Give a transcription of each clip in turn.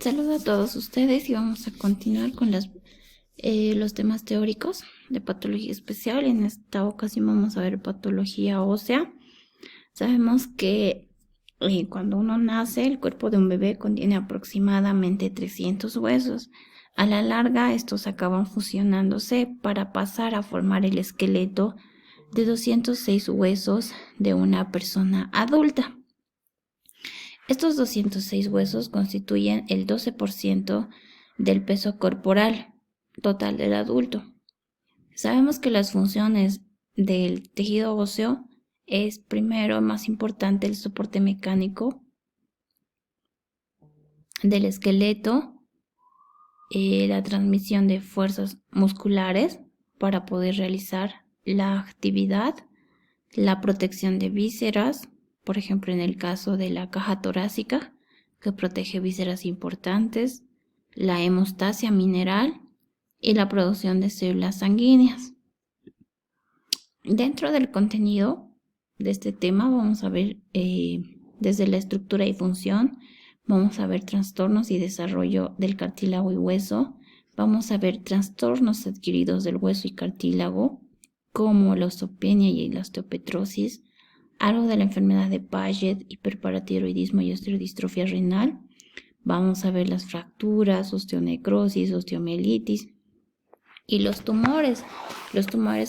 Saludos a todos ustedes y vamos a continuar con los temas teóricos de patología especial. En esta ocasión vamos a ver patología ósea. Sabemos que cuando uno nace, el cuerpo de un bebé contiene aproximadamente 300 huesos. A la larga, estos acaban fusionándose para pasar a formar el esqueleto de 206 huesos de una persona adulta. Estos 206 huesos constituyen el 12% del peso corporal total del adulto. Sabemos que las funciones del tejido óseo es, primero, más importante el soporte mecánico del esqueleto, la transmisión de fuerzas musculares para poder realizar la actividad, la protección de vísceras, por ejemplo en el caso de la caja torácica, que protege vísceras importantes, la hemostasia mineral y la producción de células sanguíneas. Dentro del contenido de este tema vamos a ver desde la estructura y función, vamos a ver trastornos y desarrollo del cartílago y hueso, vamos a ver trastornos adquiridos del hueso y cartílago, como la osteopenia y la osteopetrosis, algo de la enfermedad de Paget, hiperparatiroidismo y osteodistrofia renal. Vamos a ver las fracturas, osteonecrosis, osteomielitis y los tumores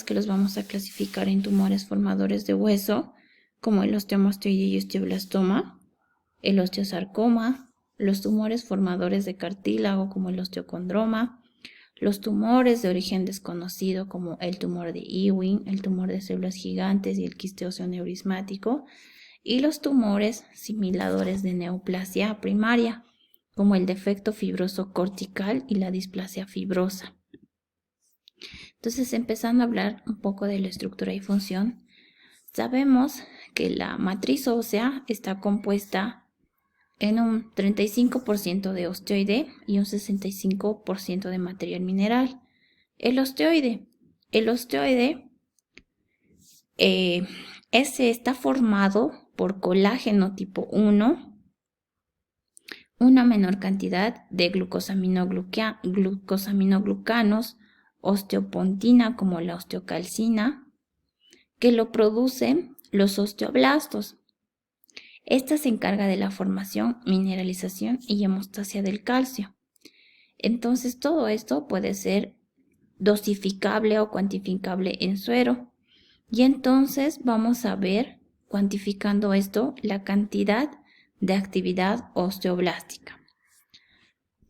que los vamos a clasificar en tumores formadores de hueso, como el osteomastoide y osteoblastoma, el osteosarcoma, los tumores formadores de cartílago, como el osteocondroma, los tumores de origen desconocido como el tumor de Ewing, el tumor de células gigantes y el quiste óseo neurismático, y los tumores similadores de neoplasia primaria como el defecto fibroso cortical y la displasia fibrosa. Entonces, empezando a hablar un poco de la estructura y función, sabemos que la matriz ósea está compuesta en un 35% de osteoide y un 65% de material mineral. El osteoide ese está formado por colágeno tipo 1, una menor cantidad de glucosaminoglucanos, osteopontina como la osteocalcina, que lo producen los osteoblastos. Esta se encarga de la formación, mineralización y hemostasia del calcio. Entonces, todo esto puede ser dosificable o cuantificable en suero. Y entonces vamos a ver, cuantificando esto, la cantidad de actividad osteoblástica.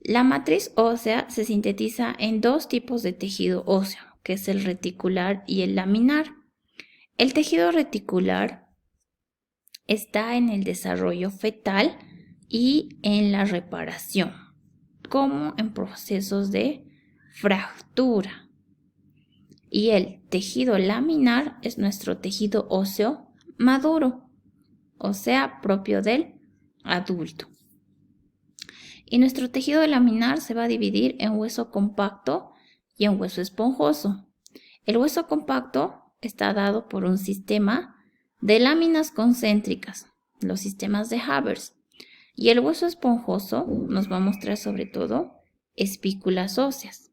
La matriz ósea se sintetiza en dos tipos de tejido óseo, que es el reticular y el laminar. El tejido reticular está en el desarrollo fetal y en la reparación, como en procesos de fractura. Y el tejido laminar es nuestro tejido óseo maduro, o sea, propio del adulto. Y nuestro tejido laminar se va a dividir en hueso compacto y en hueso esponjoso. El hueso compacto está dado por un sistema de láminas concéntricas, los sistemas de Havers. Y el hueso esponjoso nos va a mostrar sobre todo espículas óseas,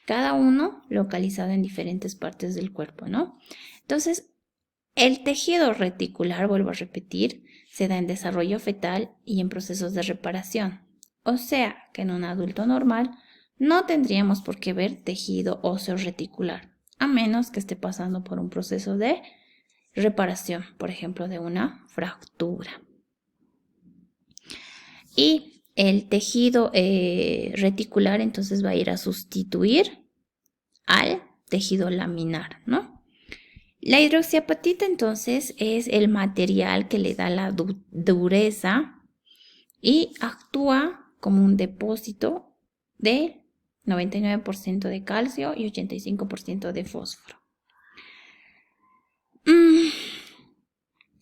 cada uno localizado en diferentes partes del cuerpo, ¿no? Entonces, el tejido reticular, vuelvo a repetir, se da en desarrollo fetal y en procesos de reparación. O sea que en un adulto normal no tendríamos por qué ver tejido óseo reticular, a menos que esté pasando por un proceso de reparación, por ejemplo, de una fractura. Y el tejido reticular entonces va a ir a sustituir al tejido laminar, ¿no? La hidroxiapatita entonces es el material que le da la dureza y actúa como un depósito de 99% de calcio y 85% de fósforo.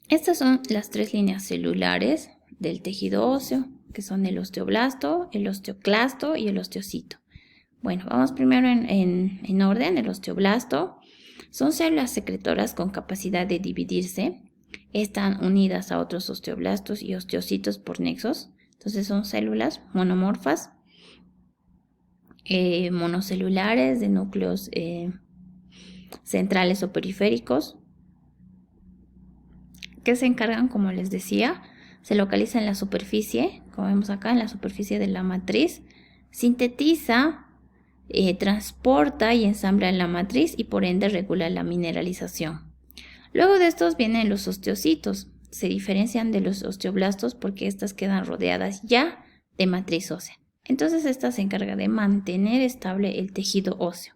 Estas son las tres líneas celulares del tejido óseo, que son el osteoblasto, el osteoclasto y el osteocito. Bueno, vamos primero en orden. El osteoblasto son células secretoras con capacidad de dividirse. Están unidas a otros osteoblastos y osteocitos por nexos. Entonces son células monomorfas, monocelulares de núcleos centrales o periféricos, que se encargan, como les decía, se localiza en la superficie, como vemos acá, en la superficie de la matriz, sintetiza, transporta y ensambla la matriz y por ende regula la mineralización. Luego de estos vienen los osteocitos. Se diferencian de los osteoblastos porque estas quedan rodeadas ya de matriz ósea. Entonces esta se encarga de mantener estable el tejido óseo.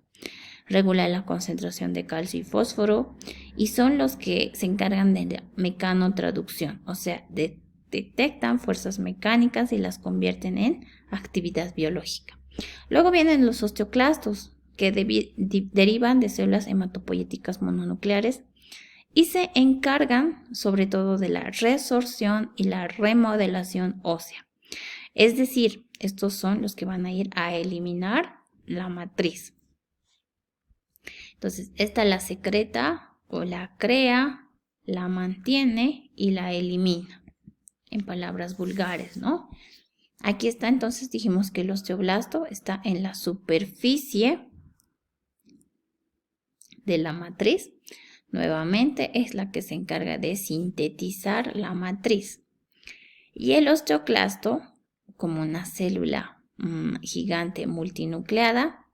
Regula la concentración de calcio y fósforo y son los que se encargan de la mecanotraducción, o sea, detectan fuerzas mecánicas y las convierten en actividad biológica. Luego vienen los osteoclastos, que derivan de células hematopoyéticas mononucleares y se encargan sobre todo de la resorción y la remodelación ósea. Es decir, estos son los que van a ir a eliminar la matriz. Entonces, esta la secreta o la crea, la mantiene y la elimina, en palabras vulgares, ¿no? Aquí está, entonces dijimos que el osteoblasto está en la superficie de la matriz. Nuevamente es la que se encarga de sintetizar la matriz. Y el osteoclasto, como una célula gigante multinucleada,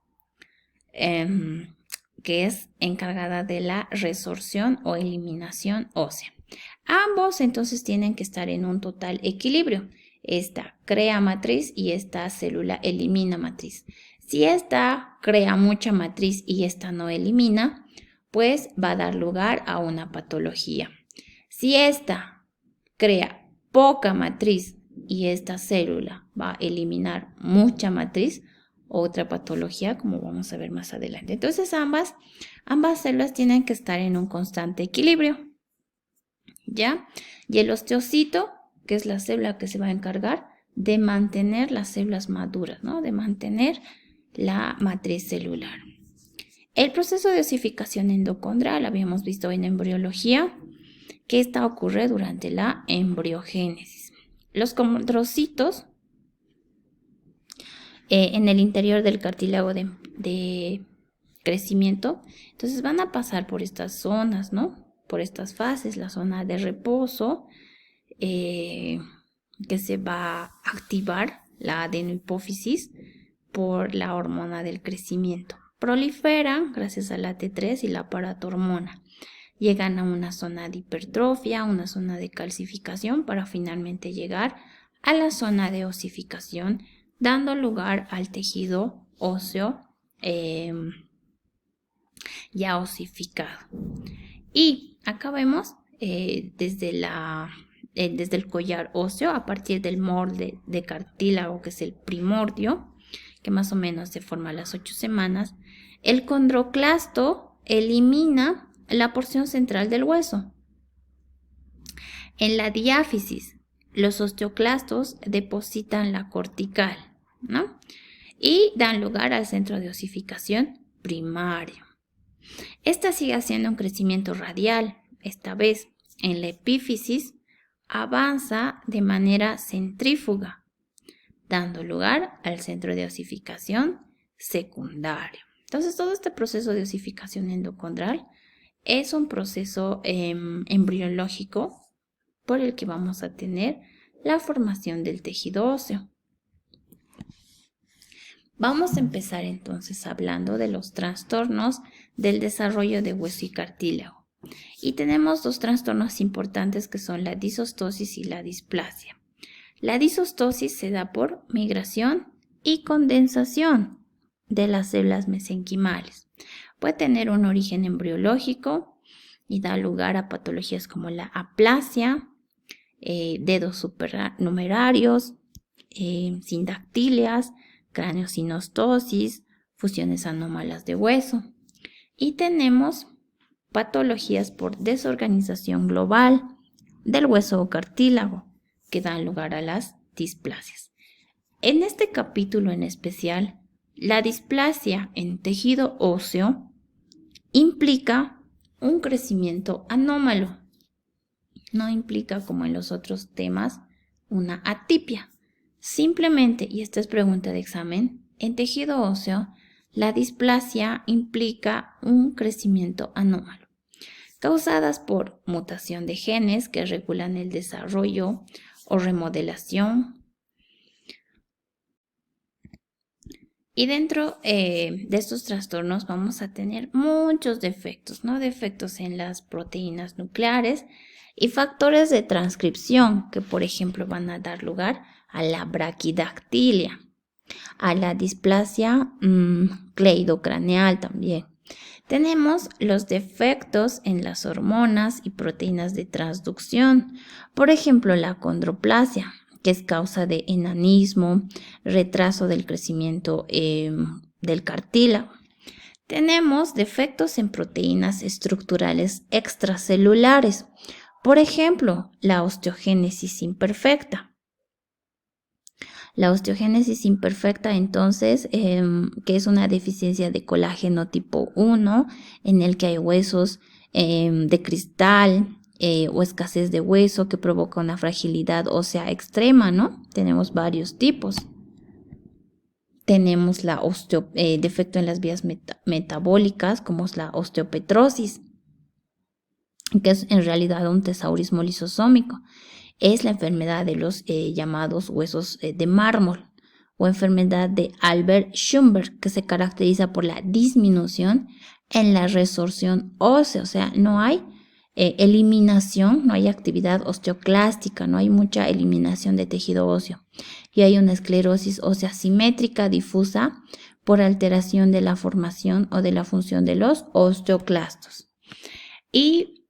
que es encargada de la resorción o eliminación ósea. Ambos entonces tienen que estar en un total equilibrio. Esta crea matriz y esta célula elimina matriz. Si esta crea mucha matriz y esta no elimina, pues va a dar lugar a una patología. Si esta crea poca matriz y esta célula va a eliminar mucha matriz, otra patología, como vamos a ver más adelante. Entonces ambas células tienen que estar en un constante equilibrio, ¿ya? Y el osteocito, que es la célula que se va a encargar de mantener las células maduras, ¿no? De mantener la matriz celular. El proceso de osificación endocondral, habíamos visto en embriología, que esta ocurre durante la embriogénesis. Los condrocitos en el interior del cartílago de crecimiento, entonces van a pasar por estas zonas, ¿no? Por estas fases, la zona de reposo, que se va a activar la adenohipófisis por la hormona del crecimiento. Proliferan gracias a la T3 y la paratormona. Llegan a una zona de hipertrofia, una zona de calcificación para finalmente llegar a la zona de osificación, dando lugar al tejido óseo ya osificado. Y acá vemos desde el collar óseo, a partir del molde de cartílago, que es el primordio, que más o menos se forma a las 8 semanas, el condroclasto elimina la porción central del hueso. En la diáfisis, los osteoclastos depositan la cortical, ¿no? Y dan lugar al centro de osificación primario. Esta sigue haciendo un crecimiento radial. Esta vez, en la epífisis, avanza de manera centrífuga, dando lugar al centro de osificación secundario. Entonces, todo este proceso de osificación endocondral es un proceso embriológico por el que vamos a tener la formación del tejido óseo. Vamos a empezar entonces hablando de los trastornos del desarrollo de hueso y cartílago. Y tenemos dos trastornos importantes que son la disostosis y la displasia. La disostosis se da por migración y condensación de las células mesenquimales. Puede tener un origen embriológico y da lugar a patologías como la aplasia, dedos supernumerarios, sindactilias, craneosinostosis, fusiones anómalas de hueso. Y tenemos patologías por desorganización global del hueso o cartílago, que dan lugar a las displasias. En este capítulo en especial, la displasia en tejido óseo implica un crecimiento anómalo. No implica, como en los otros temas, una atipia, Simplemente, y esta es pregunta de examen, en tejido óseo, la displasia implica un crecimiento anómalo, causadas por mutación de genes que regulan el desarrollo o remodelación. Y dentro de estos trastornos vamos a tener muchos defectos, ¿no? Defectos en las proteínas nucleares y factores de transcripción que, por ejemplo, van a dar lugar a la braquidactilia, a la displasia cleidocraneal también. Tenemos los defectos en las hormonas y proteínas de transducción, por ejemplo, la acondroplasia, que es causa de enanismo, retraso del crecimiento del cartílago. Tenemos defectos en proteínas estructurales extracelulares, por ejemplo, la osteogénesis imperfecta. La osteogénesis imperfecta, entonces, que es una deficiencia de colágeno tipo 1, en el que hay huesos de cristal o escasez de hueso que provoca una fragilidad ósea extrema, ¿no? Tenemos varios tipos. Tenemos defecto en las vías metabólicas, como es la osteopetrosis, que es en realidad un tesaurismo lisosómico. Es la enfermedad de los llamados huesos de mármol o enfermedad de Albert-Schumberg, que se caracteriza por la disminución en la resorción ósea, o sea, no hay eliminación, no hay actividad osteoclástica, no hay mucha eliminación de tejido óseo y hay una esclerosis ósea simétrica difusa por alteración de la formación o de la función de los osteoclastos. Y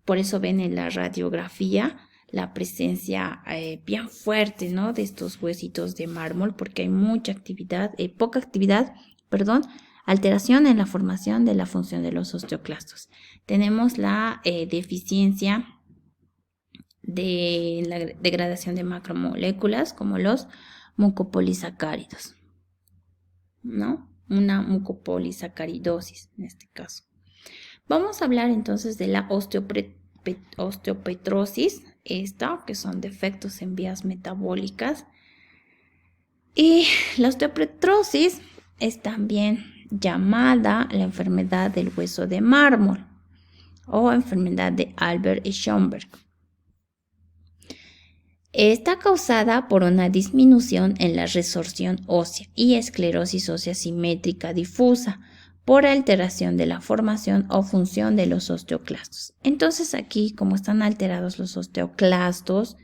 por eso ven en la radiografía la presencia bien fuerte, ¿no? De estos huesitos de mármol, porque hay mucha actividad, alteración en la formación de la función de los osteoclastos. Tenemos la deficiencia de la degradación de macromoléculas, como los mucopolisacáridos, ¿no? Una mucopolisacaridosis en este caso. Vamos a hablar entonces de la osteopetrosis, que son defectos en vías metabólicas. Y la osteopetrosis es también llamada la enfermedad del hueso de mármol o enfermedad de Albert-Schumberg. Está causada por una disminución en la resorción ósea y esclerosis ósea simétrica difusa por alteración de la formación o función de los osteoclastos. Entonces aquí, como están alterados los osteoclastos,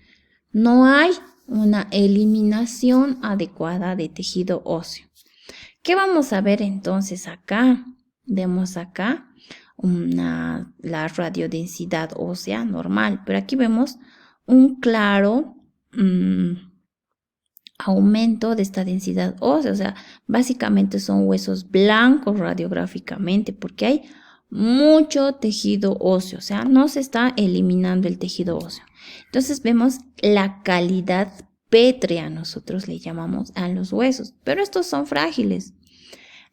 no hay una eliminación adecuada de tejido óseo. ¿Qué vamos a ver entonces acá? Vemos acá la radiodensidad ósea normal, pero aquí vemos un claro aumento de esta densidad ósea, o sea, básicamente son huesos blancos radiográficamente porque hay mucho tejido óseo, o sea, no se está eliminando el tejido óseo. Entonces vemos la calidad pétrea, nosotros le llamamos a los huesos, pero estos son frágiles.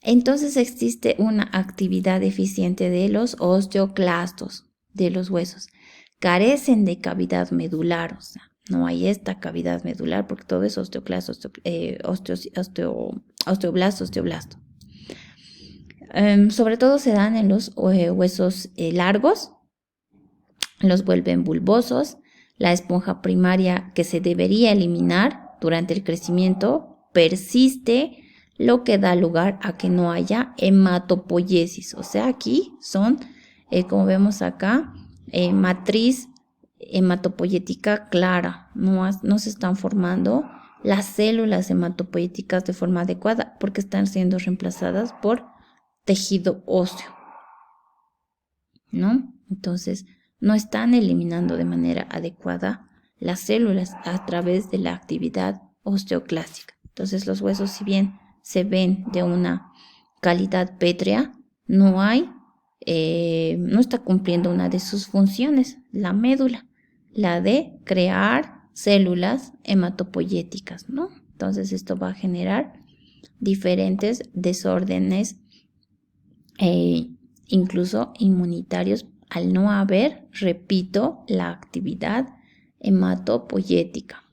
Entonces existe una actividad deficiente de los osteoclastos de los huesos. Carecen de cavidad medular, o sea, no hay esta cavidad medular porque todo es osteoclasto, osteoblasto. Sobre todo se dan en los huesos largos, los vuelven bulbosos. La esponja primaria que se debería eliminar durante el crecimiento persiste, lo que da lugar a que no haya hematopoiesis. O sea, aquí son, como vemos acá, matriz hematopoyética clara. No se están formando las células hematopoyéticas de forma adecuada porque están siendo reemplazadas por tejido óseo, ¿no? Entonces, no están eliminando de manera adecuada las células a través de la actividad osteoclástica. Entonces, los huesos, si bien se ven de una calidad pétrea, no está cumpliendo una de sus funciones, la médula, la de crear células hematopoyéticas, ¿no? Entonces, esto va a generar diferentes desórdenes, incluso inmunitarios, al no haber, repito, la actividad hematopoyética.